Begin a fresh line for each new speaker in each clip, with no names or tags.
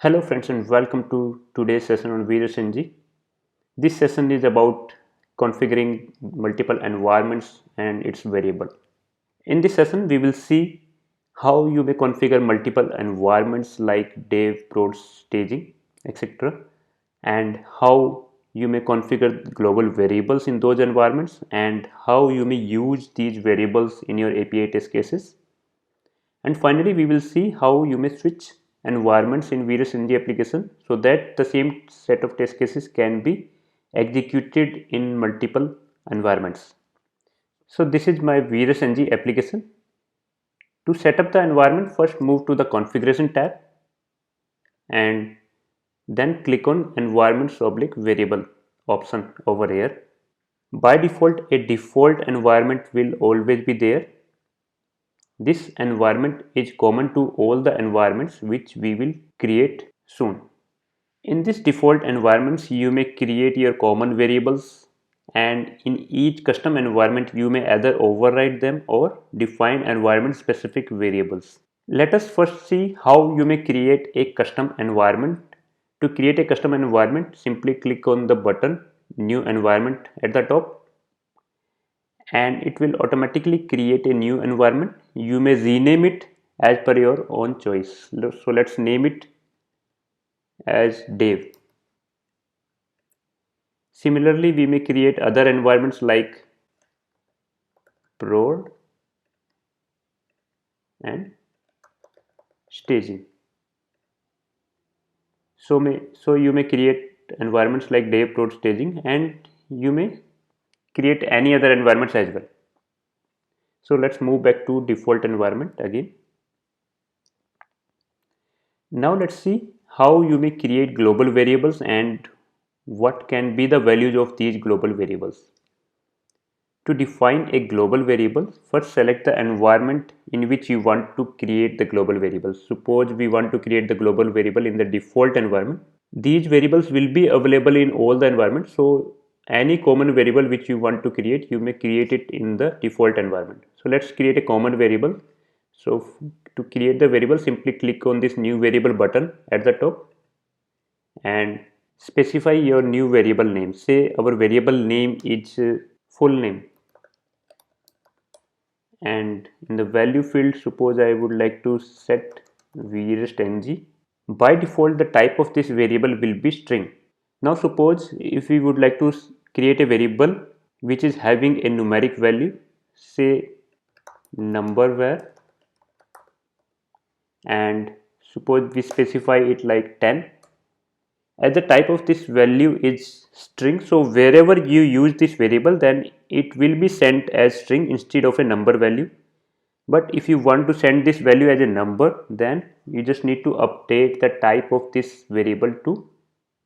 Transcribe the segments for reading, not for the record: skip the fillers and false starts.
Hello friends and welcome to today's session on VRSNG. This session is about configuring multiple environments and its variable. In this session we will see how you may configure multiple environments like dev, prod, staging, etc. and how you may configure global variables in those environments and how you may use these variables in your API test cases. And finally, we will see how you may switch environments in various NG application so that the same set of test cases can be executed in multiple environments. So this is my VRS NG application. To set up the environment, first move to the configuration tab and then click on environments oblique variable option over here. By default, a default environment will always be there. This environment is common to all the environments which we will create soon. In this default environments, you may create your common variables, and in each custom environment, you may either override them or define environment specific variables. Let us first see how you may create a custom environment. To create a custom environment, simply click on the button New Environment at the top and it will automatically create a new environment. You may rename it as per your own choice. So let's name it as Dev. Similarly, we may create other environments like prod and staging. So you may create environments like dev, prod, staging, and you may create any other environments as well. So let's move back to default environment again. Now let's see how you may create global variables and what can be the values of these global variables. To define a global variable, first select the environment in which you want to create the global variable. Suppose we want to create the global variable in the default environment. These variables will be available in all the environments. So any common variable which you want to create, you may create it in the default environment. So let's create a common variable. So to create the variable, simply click on this new variable button at the top and specify your new variable name. Say our variable name is full name, and in the value field, suppose I would like to set vrstng. By default, the type of this variable will be string. Now suppose if we would like to create a variable which is having a numeric value, say number var, and suppose we specify it like 10, as the type of this value is string, so wherever you use this variable then it will be sent as string instead of a number value. But if you want to send this value as a number, then you just need to update the type of this variable to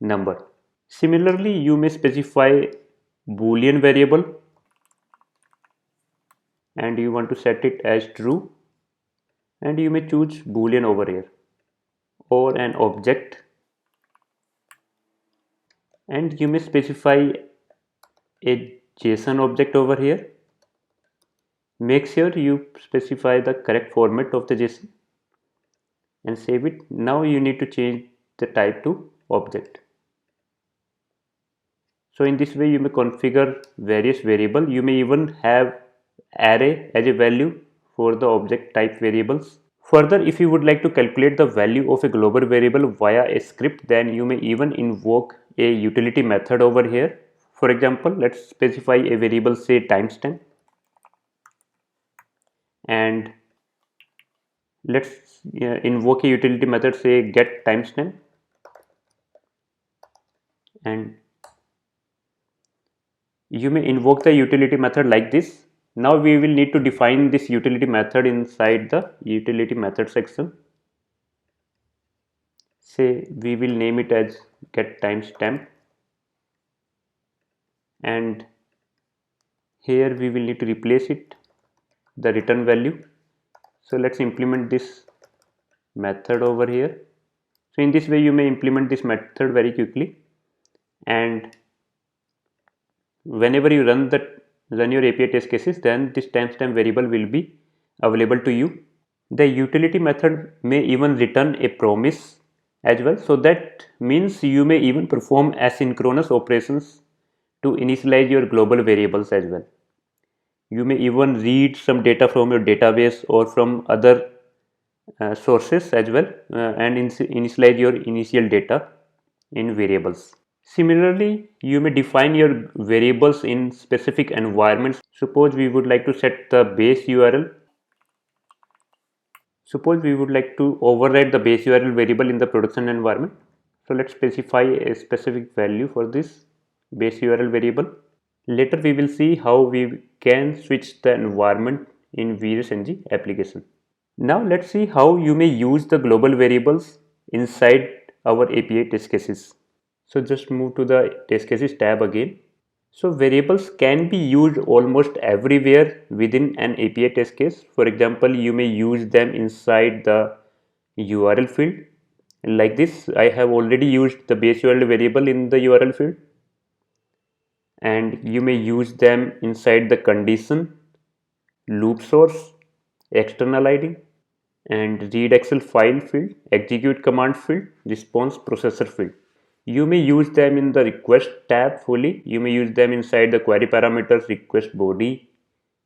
number. Similarly, you may specify boolean variable and you want to set it as true, and you may choose boolean over here, or an object, and you may specify a JSON object over here. Make sure you specify the correct format of the JSON and save it. Now you need to change the type to object. So in this way you may configure various variable. You may even have array as a value for the object type variables. Further, if you would like to calculate the value of a global variable via a script, then you may even invoke a utility method over here. For example, let's specify a variable, say timestamp, and let's invoke a utility method, say get timestamp, and you may invoke the utility method like this. Now we will need to define this utility method inside the utility method section. Say we will name it as get timestamp, and here we will need to replace it the return value. So let's implement this method over here. So in this way you may implement this method very quickly, and whenever you run your API test cases, then this timestamp variable will be available to you. The utility method may even return a promise as well. So that means you may even perform asynchronous operations to initialize your global variables as well. You may even read some data from your database or from other sources as well, and initialize your initial data in variables. Similarly, you may define your variables in specific environments. Suppose we would like to set the base URL. Suppose we would like to override the base URL variable in the production environment. So let's specify a specific value for this base URL variable. Later we will see how we can switch the environment in VirusNG application. Now let's see how you may use the global variables inside our API test cases. So just move to the test cases tab again. So variables can be used almost everywhere within an API test case. For example, you may use them inside the URL field. Like this, I have already used the base URL variable in the URL field. And you may use them inside the condition, loop source, external ID, and read Excel file field, execute command field, response processor field. You may use them in the request tab fully. You may use them inside the query parameters, request body,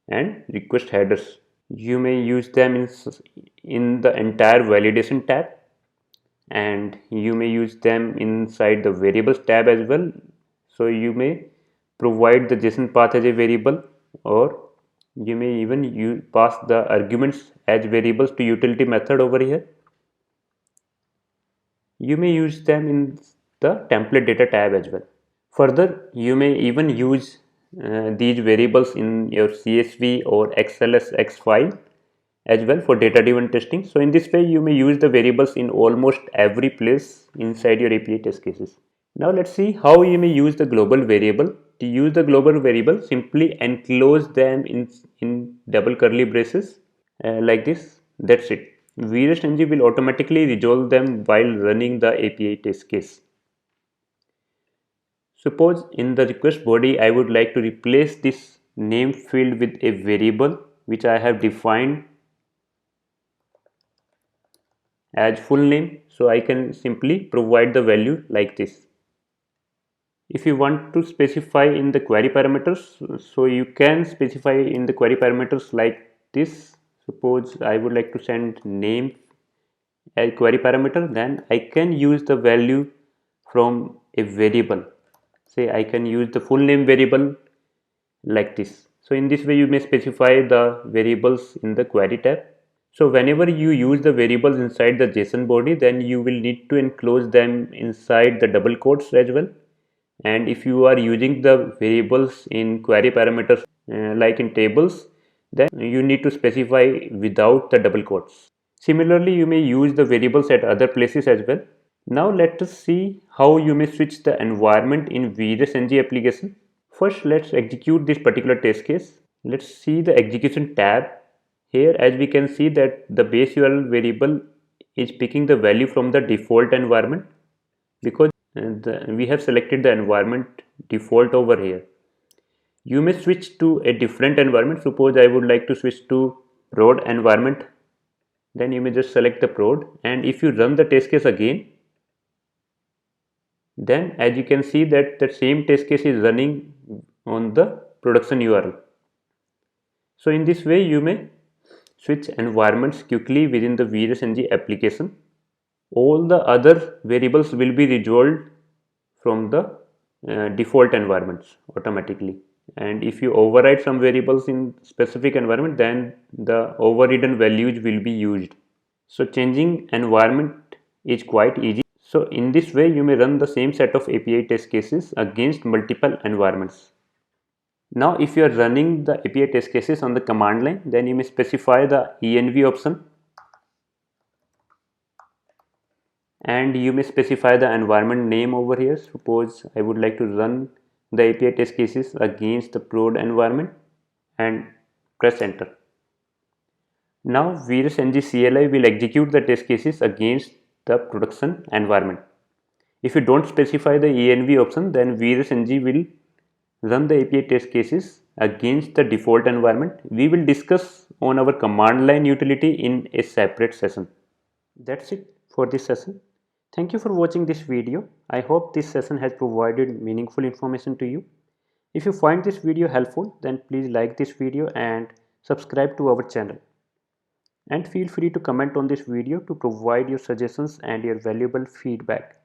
and request headers. You may use them in the entire validation tab, and you may use them inside the variables tab as well. So you may provide the JSON path as a variable, or you may even pass the arguments as variables to utility method over here. You may use them in the template data tab as well. Further, you may even use these variables in your CSV or XLSX file as well for data driven testing. So in this way, you may use the variables in almost every place inside your API test cases. Now let's see how you may use the global variable. To use the global variable, simply enclose them in double curly braces like this. That's it. VirusNG will automatically resolve them while running the API test case. Suppose in the request body, I would like to replace this name field with a variable which I have defined as full name. So I can simply provide the value like this. If you want to specify in the query parameters, so you can specify in the query parameters like this. Suppose I would like to send name as query parameter, then I can use the value from a variable. Say I can use the full name variable like this. So in this way you may specify the variables in the query tab. So whenever you use the variables inside the JSON body, then you will need to enclose them inside the double quotes as well. And if you are using the variables in query parameters like in tables, then you need to specify without the double quotes. Similarly, you may use the variables at other places as well. Now let us see how you may switch the environment in VirusNG application. First, let's execute this particular test case. Let's see the execution tab. Here, as we can see that the base URL variable is picking the value from the default environment, because we have selected the environment default over here. You may switch to a different environment. Suppose I would like to switch to prod environment. Then you may just select the prod, and if you run the test case again, then as you can see that the same test case is running on the production URL. So in this way you may switch environments quickly within the VirusNG application. All the other variables will be resolved from the default environments automatically, and if you override some variables in specific environment, then the overridden values will be used. So changing environment is quite easy. So in this way you may run the same set of API test cases against multiple environments. Now if you are running the API test cases on the command line, then you may specify the env option, and you may specify the environment name over here. Suppose I would like to run the API test cases against the prod environment, and press enter. Now VirusNG CLI will execute the test cases against the production environment. If you don't specify the env option, then VirusNG will run the API test cases against the default environment. We will discuss on our command line utility in a separate session. That's it for this session. Thank you for watching this video. I hope this session has provided meaningful information to you. If you find this video helpful, then please like this video and subscribe to our channel. And feel free to comment on this video to provide your suggestions and your valuable feedback.